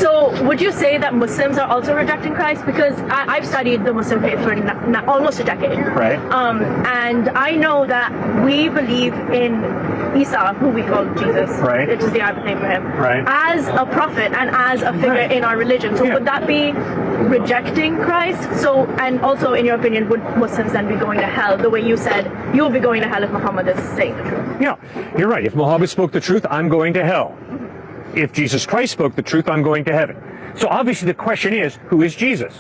So would you say that Muslims are also rejecting Christ? Because I've studied the Muslim faith for almost a decade. Right. And I know that we believe in Isa, who we call Jesus, right, which is the Arabic name for him, right, as a prophet and as a figure in our religion. So would that be rejecting Christ? So, and also, in your opinion, would Muslims then be going to hell the way you said you'll be going to hell if Muhammad is saying the truth? Yeah, you're right. If Muhammad spoke the truth, I'm going to hell. If Jesus Christ spoke the truth, I'm going to heaven. So obviously the question is, who is Jesus?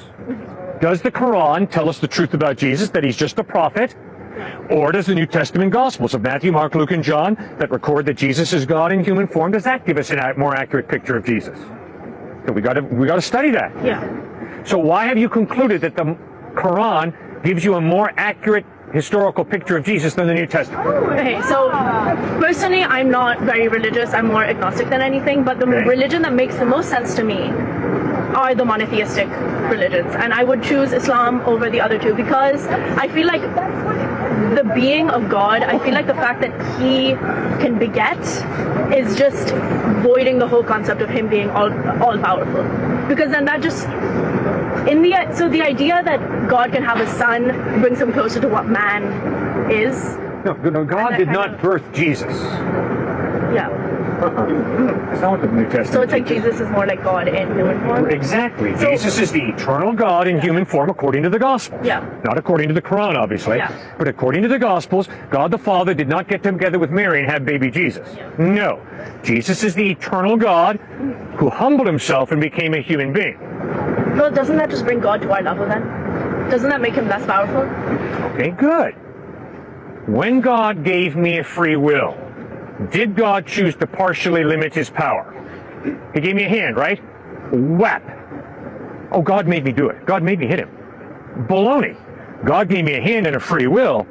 Does the Quran tell us the truth about Jesus, that he's just a prophet? Or does the New Testament Gospels of Matthew, Mark, Luke, and John that record that Jesus is God in human form, does that give us a more accurate picture of Jesus? So we got to study that. Yeah. So why have you concluded that the Quran gives you a more accurate historical picture of Jesus than the New Testament? Okay, so personally, I'm not very religious. I'm more agnostic than anything. But the religion that makes the most sense to me are the monotheistic religions, and I would choose Islam over the other two because I feel like the being of God, I feel like the fact that he can beget is just voiding the whole concept of him being all powerful, because then that just so the idea that God can have a son brings him closer to what man is. No, God did not birth Jesus. Yeah. That's not what the New Testament. So it's like Jesus is more like God in human form? Exactly. So, Jesus is the eternal God in human form according to the Gospels. Yeah. Not according to the Quran, obviously. Yeah. But according to the Gospels, God the Father did not get together with Mary and have baby Jesus. Yeah. No. Jesus is the eternal God who humbled himself and became a human being. Well, doesn't that just bring God to our level then? Doesn't that make him less powerful? Okay, good. When God gave me a free will, did God choose to partially limit his power? He gave me a hand, right? Whap. Oh, God made me do it. God made me hit him. Baloney. God gave me a hand and a free will,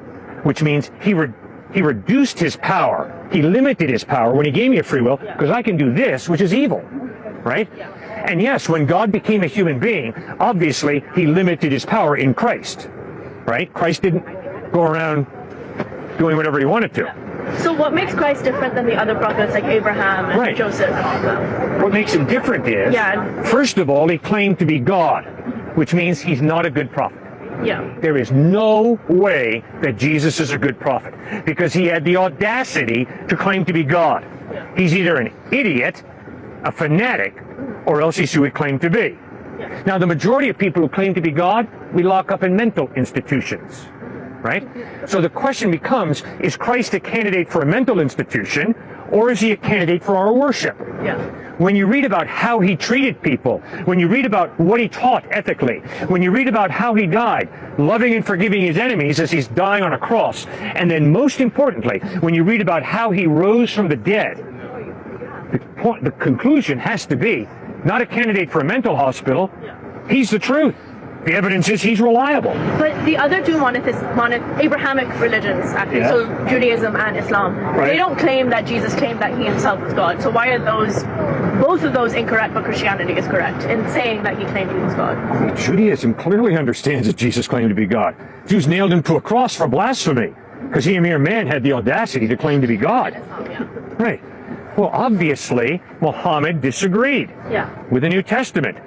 which means he reduced his power. He limited his power when he gave me a free will, because I can do this, which is evil, right? And yes, when God became a human being, obviously he limited his power in Christ, right? Christ didn't go around doing whatever he wanted to. So what makes Christ different than the other prophets like Abraham and Joseph and all that? What makes him different is, first of all, he claimed to be God, which means he's not a good prophet. Yeah. There is no way that Jesus is a good prophet, because he had the audacity to claim to be God. Yeah. He's either an idiot, a fanatic, or else he's who he claimed to be. Yeah. Now, the majority of people who claim to be God, we lock up in mental institutions. Right? So the question becomes, is Christ a candidate for a mental institution, or is he a candidate for our worship? Yeah. When you read about how he treated people, when you read about what he taught ethically, when you read about how he died, loving and forgiving his enemies as he's dying on a cross, and then most importantly, when you read about how he rose from the dead, the conclusion has to be, not a candidate for a mental hospital, he's the truth. The evidence is he's reliable. But the other two Abrahamic religions, actually, so Judaism and Islam, they don't claim that Jesus claimed that he himself was God. So why are both of those incorrect, but Christianity is correct in saying that he claimed he was God? Judaism clearly understands that Jesus claimed to be God. Jews nailed him to a cross for blasphemy, because he, a mere man, had the audacity to claim to be God. Right. Well, obviously, Muhammad disagreed with the New Testament.